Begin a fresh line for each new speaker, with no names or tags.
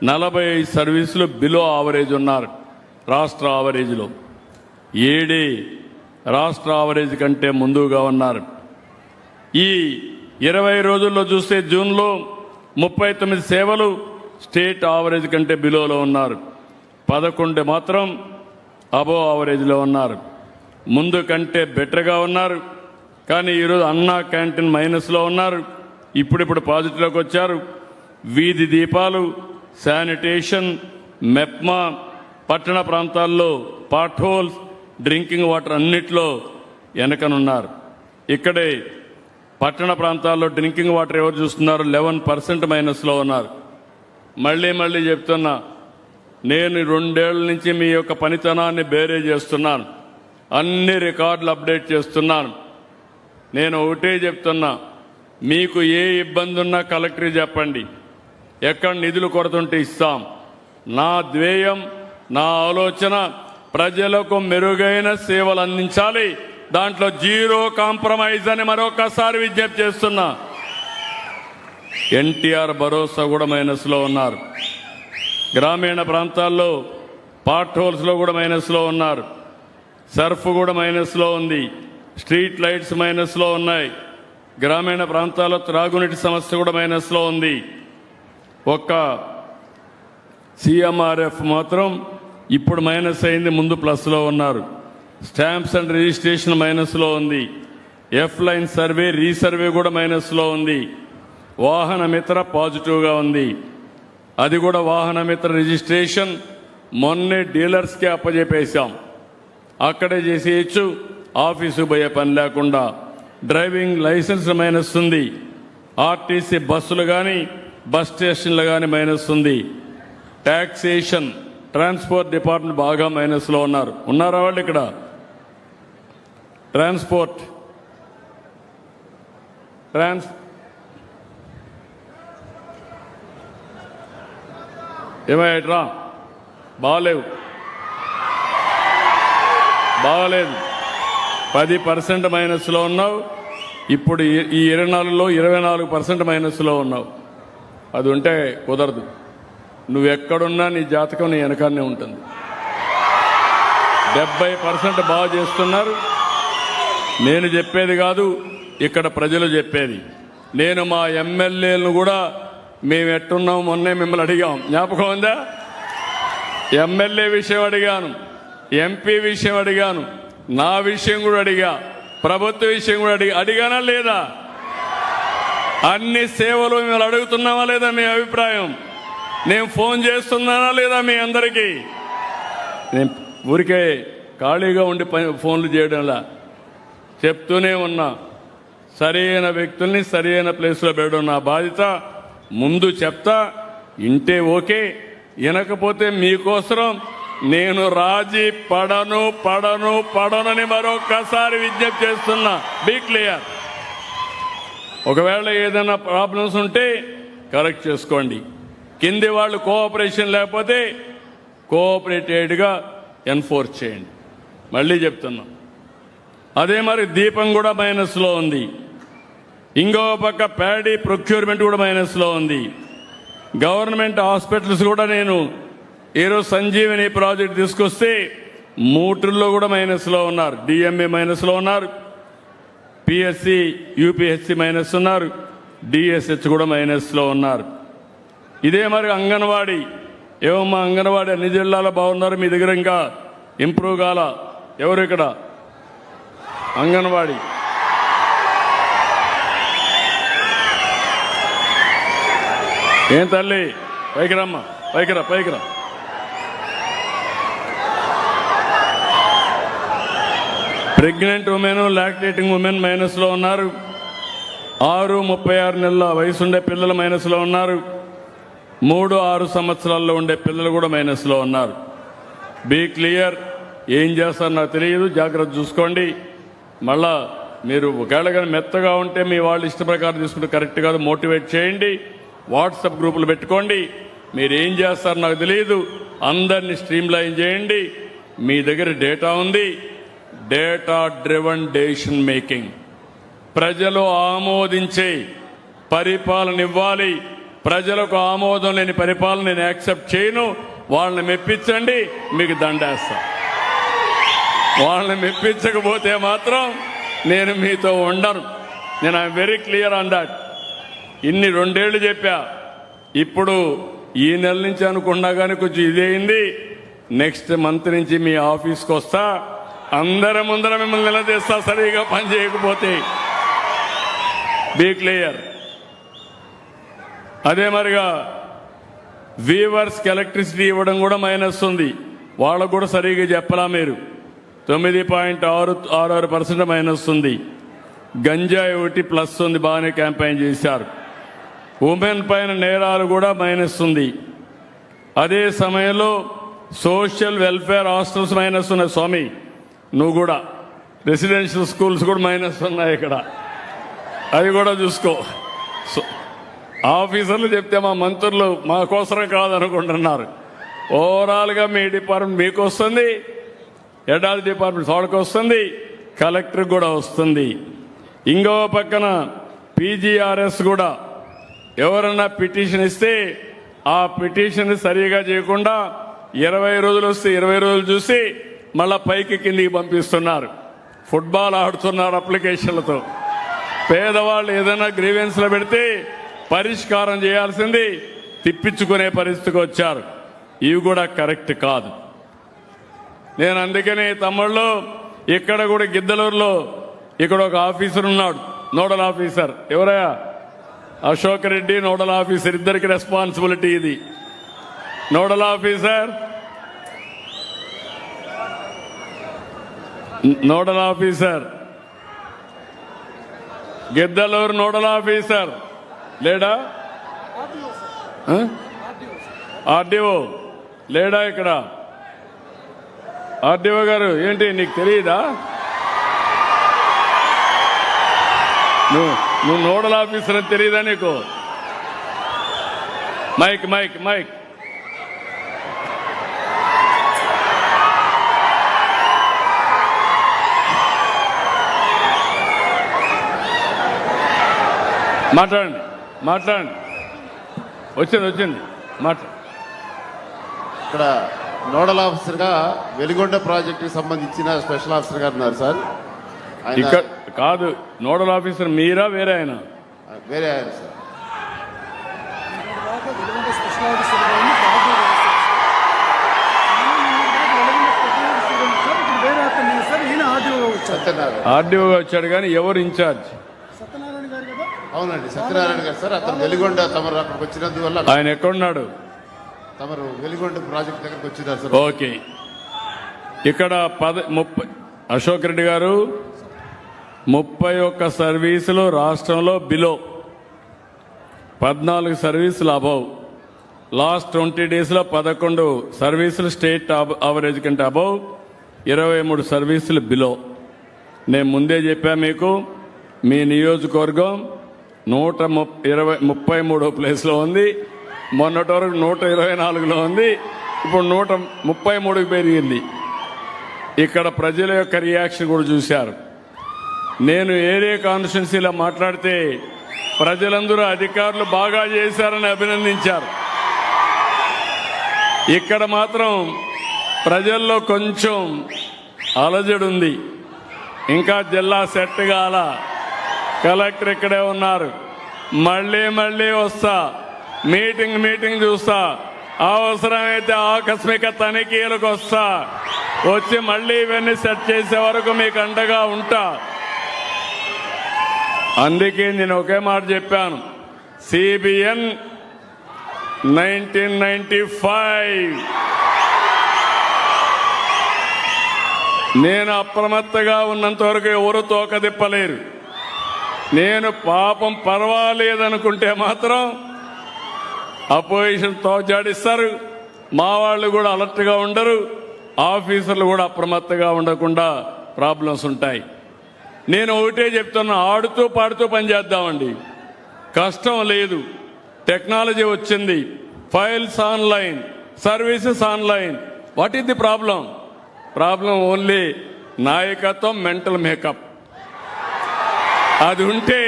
45 సర్వీసులు below average ఉన్నారు రాష్ట్ర ఆవరేజ్లో. 7 రాష్ట్ర ఆవరేజ్ కంటే ముందుగా ఉన్నారు. ఈ 20 రోజుల్లో చూస్తే జూన్లో 39 సేవలు స్టేట్ ఆవరేజ్ కంటే బిలోలో ఉన్నారు. 11 మాత్రం అబో ఆవరేజ్లో ఉన్నారు. ముందు కంటే బెటర్గా ఉన్నారు. కానీ ఈరోజు అన్నా క్యాంటీన్ మైనస్లో ఉన్నారు. ఇప్పుడు పాజిటివ్లోకి వచ్చారు. వీధి దీపాలు, శానిటేషన్, మెప్మా, పట్టణ ప్రాంతాల్లో పాట్ హోల్స్, డ్రింకింగ్ వాటర్ అన్నిట్లో వెనకనున్నారు. ఇక్కడే పట్టణ ప్రాంతాల్లో డ్రింకింగ్ వాటర్ ఎవరు చూస్తున్నారు? 11% మైనస్లో ఉన్నారు. మళ్ళీ చెప్తున్నా, నేను 2 ఏళ్ల నుంచి మీ యొక్క పనితనాన్ని బేరే చేస్తున్నాను. అన్ని రికార్డులు అప్డేట్ చేస్తున్నాను. నేను ఒకటే చెప్తున్నా, మీకు ఏ ఇబ్బంది ఉన్నా కలెక్టరీ చెప్పండి. ఎక్కడ నిధులు కొరతుంటే ఇస్తాం. నా ధ్యేయం, నా ఆలోచన ప్రజలకు మెరుగైన సేవలు అందించాలి. దాంట్లో జీరో కాంప్రమైజ్ అని మరొకసారి విజ్ఞప్తి చేస్తున్నా. ఎన్టీఆర్ భరోసా కూడా మైనస్లో ఉన్నారు. గ్రామీణ ప్రాంతాల్లో పాట్ హోల్స్లో కూడా మైనస్లో ఉన్నారు. సర్ఫ్ కూడా మైనస్లో ఉంది. స్ట్రీట్ లైట్స్ మైనస్లో ఉన్నాయి. గ్రామీణ ప్రాంతాల్లో త్రాగునీటి సమస్య కూడా మైనస్లో ఉంది. ఒక్క CMRF మాత్రం ఇప్పుడు మైనస్ అయింది, ముందు ప్లస్లో ఉన్నారు. స్టాంప్స్ అండ్ రిజిస్ట్రేషన్ మైనస్లో ఉంది. F లైన్ సర్వే, రీసర్వే కూడా మైనస్లో ఉంది. వాహన మిత్ర పాజిటివ్గా ఉంది. అది కూడా వాహన మిత్ర రిజిస్ట్రేషన్ మొన్నే డీలర్స్కే అప్పజెప్పేశాం. అక్కడే చేసేయచ్చు, ఆఫీసు పోయే పని లేకుండా. డ్రైవింగ్ లైసెన్స్ మైనస్ ఉంది. ఆర్టీసీ బస్సులు కానీ బస్ స్టేషన్లు కానీ మైనస్ ఉంది. ట్యాక్సేషన్, ట్రాన్స్పోర్ట్ డిపార్ట్మెంట్ బాగా మైనస్లో ఉన్నారు. ఉన్నారా వాళ్ళు ఇక్కడ? ట్రాన్స్పోర్ట్ ఏమయ్యట్రా? బాగలేదు 10% మైనస్లో ఉన్నావు. ఇప్పుడు ఈ 24లో 24% మైనస్లో ఉన్నావు. అది ఉంటే కుదరదు. నువ్వెక్కడున్నా నీ జాతకం నీ వెనకాన్నే ఉంటుంది. 70% బాగా చేస్తున్నారు. నేను చెప్పేది కాదు, ఇక్కడ ప్రజలు చెప్పేది. నేను మా ఎమ్మెల్యేలను కూడా మేము ఎట్టున్నాం మొన్నే మిమ్మల్ని అడిగాం, జ్ఞాపకం ఉందా? ఎమ్మెల్యే విషయం అడిగాను, ఎంపీ విషయం అడిగాను, నా విషయం కూడా అడిగా, ప్రభుత్వ విషయం కూడా అడిగానా లేదా? అన్ని సేవలు మిమ్మల్ని అడుగుతున్నామా లేదా? మీ అభిప్రాయం. నేను ఫోన్ చేస్తున్నానా లేదా మీ అందరికీ? నేను ఊరికే ఖాళీగా ఉండి ఫోన్లు చేయడంలా చెప్తూనే ఉన్నా. సరైన వ్యక్తుల్ని సరైన ప్లేస్లో పెట్టడం నా బాధ్యత. ముందు చెప్తా, ఇంటే ఓకే, వినకపోతే మీకోసం నేను రాజీ పడనని మరొకసారి విజ్ఞప్తి చేస్తున్నా. Be clear. ఒకవేళ ఏదైనా ప్రాబ్లమ్స్ ఉంటే కరెక్ట్ చేసుకోండి. కింది వాళ్ళు కోఆపరేషన్ లేకపోతే కోఆపరేటెడ్గా ఎన్ఫోర్స్ చేయండి. మళ్ళీ చెప్తున్నా. అదే మరి దీపం కూడా మైనస్లో ఉంది. ఇంకో పక్క ప్యాడీ ప్రొక్యూర్మెంట్ కూడా మైనస్లో ఉంది. గవర్నమెంట్ హాస్పిటల్స్ కూడా నేను ఈరోజు సంజీవని ప్రాజెక్ట్ తీసుకొస్తే 3 కూడా మైనస్లో ఉన్నారు. DMA మైనస్లో ఉన్నారు, PSC UPSC మైనస్ ఉన్నారు, DSH కూడా మైనస్లో ఉన్నారు. ఇదే మరి అంగన్వాడీ. ఏమమ్మా అంగన్వాడీ అన్ని జిల్లాలో బాగున్నారు, మీ దగ్గర ఇంకా ఇంప్రూవ్ కాల? ఎవరు ఇక్కడ అంగన్వాడీ? ఏం తల్లి, పైకి రమ్మా, పైకి రా. ప్రెగ్నెంట్ ఉమెన్, లాక్టేటింగ్ ఉమెన్ మైనస్లో ఉన్నారు. 6-36 నెలల వయసుండే పిల్లలు మైనస్లో ఉన్నారు. 3-6 సంవత్సరాల్లో ఉండే పిల్లలు కూడా మైనస్లో ఉన్నారు. Be clear. ఏం చేస్తారో నాకు తెలియదు, జాగ్రత్త చూసుకోండి. మళ్ళా మీరు ఒకవేళ కానీ మెత్తగా ఉంటే మీ వాళ్ళు ఇష్ట ప్రకారం తీసుకుంటే కరెక్ట్ కాదు, మోటివేట్ చేయండి. వాట్సాప్ గ్రూపులు పెట్టుకోండి. మీరు ఏం చేస్తారో నాకు తెలియదు, అందరినీ స్ట్రీమ్ లైన్ చేయండి. మీ దగ్గర డేటా ఉంది, డేటా డ్రివన్ డెసిషన్ మేకింగ్. ప్రజలు ఆమోదించే పరిపాలన ఇవ్వాలి. ప్రజలకు ఆమోదం లేని పరిపాలన నేను యాక్సెప్ట్ చేయను. వాళ్ళని మెప్పించండి, మీకు దండేస్తా. వాళ్ళని మెప్పించకపోతే మాత్రం నేను మీతో ఉండను. నేను I'm very clear on that. ఇన్ని 2 ఏళ్లు చెప్పా, ఇప్పుడు ఈ నెల నుంచి అనుకున్నా కానీ కొంచెం ఇదేంది. నెక్స్ట్ మంత్ నుంచి మీ ఆఫీస్కి వస్తా, అందరి ముందర మిమ్మల్ని నిలదీస్తా సరిగా పని చేయకపోతే. Be clear. అదే మరిగా వీవర్స్కి ఎలక్ట్రిసిటీ ఇవ్వడం కూడా మైనస్ ఉంది. వాళ్ళకు కూడా సరిగా చెప్పలా మీరు. 9.66% మైనస్ ఉంది. గంజాయి ఒకటి ప్లస్ ఉంది, బాగానే క్యాంపెయిన్ చేశారు. ఉమెన్ పైన నేరాలు కూడా మైనస్ ఉంది. అదే సమయంలో సోషల్ వెల్ఫేర్ హాస్టల్స్ మైనస్ ఉన్నాయి. స్వామి నువ్వు కూడా రెసిడెన్షియల్ స్కూల్స్ కూడా మైనస్ ఉన్నాయి ఇక్కడ, అది కూడా చూసుకో. ఆఫీసర్లు చెప్తే మా మంత్రులు మా కోసరం కాదనుకుంటున్నారు. ఓవరాల్గా మీ డిపార్ట్మెంట్ మీకు వస్తుంది, హెడ్ డిపార్ట్మెంట్ వాళ్ళకి వస్తుంది, కలెక్టర్ కూడా వస్తుంది. ఇంకో పక్కన పీజీఆర్ఎస్ కూడా ఎవరన్నా పిటిషన్ ఇస్తే ఆ పిటిషన్ సరిగా చేయకుండా 20 రోజులు వస్తే 20 రోజులు చూసి మళ్ళా పైకి కిందికి పంపిస్తున్నారు. ఫుట్బాల్ ఆడుతున్నారు అప్లికేషన్లతో. పేదవాళ్ళు ఏదైనా గ్రీవెన్స్లో పెడితే పరిష్కారం చేయాల్సింది తిప్పించుకునే పరిస్థితికి వచ్చారు. ఇవి కూడా కరెక్ట్ కాదు. నేను అందుకనే తమ్ముళ్ళు ఇక్కడ కూడా గిద్దలూరులో ఇక్కడ ఒక ఆఫీసర్ ఉన్నాడు, నోడల్ ఆఫీసర్. ఎవరయ్యా? అశోక్ రెడ్డి నోడల్ ఆఫీసర్, ఇద్దరికి రెస్పాన్సిబిలిటీ ఇది. Nodal officer Giddalur nodal officer లేడా? ఆర్డీఓ లేడా ఇక్కడ? ఆర్డీఓ గారు ఏంటి నీకు తెలియదా? నువ్వు నోడల్ ఆఫీసర్ అని తెలియదా నీకు? Mike mike mike. మాట్లాడండి మాట్లాడండి. వచ్చింది మాట్లాడు.
ఇక్కడ నోడల్ ఆఫీసర్ గా వెలిగొండ ప్రాజెక్ట్ కి సంబంధించిన స్పెషల్ ఆఫీసర్ గారు ఉన్నారు సార్.
ఇక్కడ కాదు, నోడల్ ఆఫీసర్ మీరా వేరే ఆయన?
వేరే ఆయన సార్.
ఆర్డీఓగా వచ్చాడు కానీ ఎవరు ఇన్ఛార్జ్?
అవునండి, సత్యనారాయణ గారు సార్. అతను వెలిగొండ తమరు అక్కడికి వచ్చినందువల్ల.
ఆయన ఎక్కడున్నాడు?
తమరు వెలిగొండ ప్రాజెక్ట్ దగ్గరకు వచ్చినారు సార్.
ఓకే. ఇక్కడ 30 అశోక్ రెడ్డి గారు 31 సర్వీసులు రాష్ట్రంలో బిలో, 14 సర్వీసులు అబౌవ్. లాస్ట్ 20 డేస్లో 11 సర్వీసులు స్టేట్ యావరేజ్ కంటే అబౌవ్, 23 సర్వీసులు బిలో. నేను ముందే చెప్పా మీకు, మీ నియోజకవర్గం 133వ ప్లేస్లో ఉంది. మొన్నటి వరకు 124లో ఉంది, ఇప్పుడు 133కి పెరిగింది. ఇక్కడ ప్రజల యొక్క రియాక్షన్ కూడా చూశారు. నేను ఏరియా కాన్స్టిట్యున్సీలో మాట్లాడితే ప్రజలందరూ అధికారులు బాగా చేశారని అభినందించారు. ఇక్కడ మాత్రం ప్రజల్లో కొంచెం అలజడి ఉంది. ఇంకా జిల్లా సెట్ కాల. కలెక్టర్ ఇక్కడే ఉన్నారు. మళ్ళీ వస్తా, మీటింగ్ చూస్తా, అవసరమైతే ఆకస్మిక తనిఖీలకు వస్తా, వచ్చి మళ్ళీ ఇవన్నీ సెట్ చేసే వరకు మీకు అండగా ఉంటా. అందుకే నేను ఒకే మాట చెప్పాను, సిబిఎన్ 1995 నేను అప్రమత్తగా ఉన్నంత వరకు ఎవరు తోకదిప్పలేరు. నేను పాపం పర్వాలేదనుకుంటే మాత్రం అపోజిషన్ తోచాడిస్తారు. మా వాళ్ళు కూడా అలర్ట్గా ఉండరు, ఆఫీసర్లు కూడా అప్రమత్తగా ఉండకుండా ప్రాబ్లమ్స్ ఉంటాయి. నేను ఒకటే చెప్తున్నా, ఆడుతూ పాడుతూ పనిచేద్దామండి, కష్టం లేదు. టెక్నాలజీ వచ్చింది, files online, services online. What is the problem? Problem only నాయకత్వం, మెంటల్ మేకప్. అది ఉంటే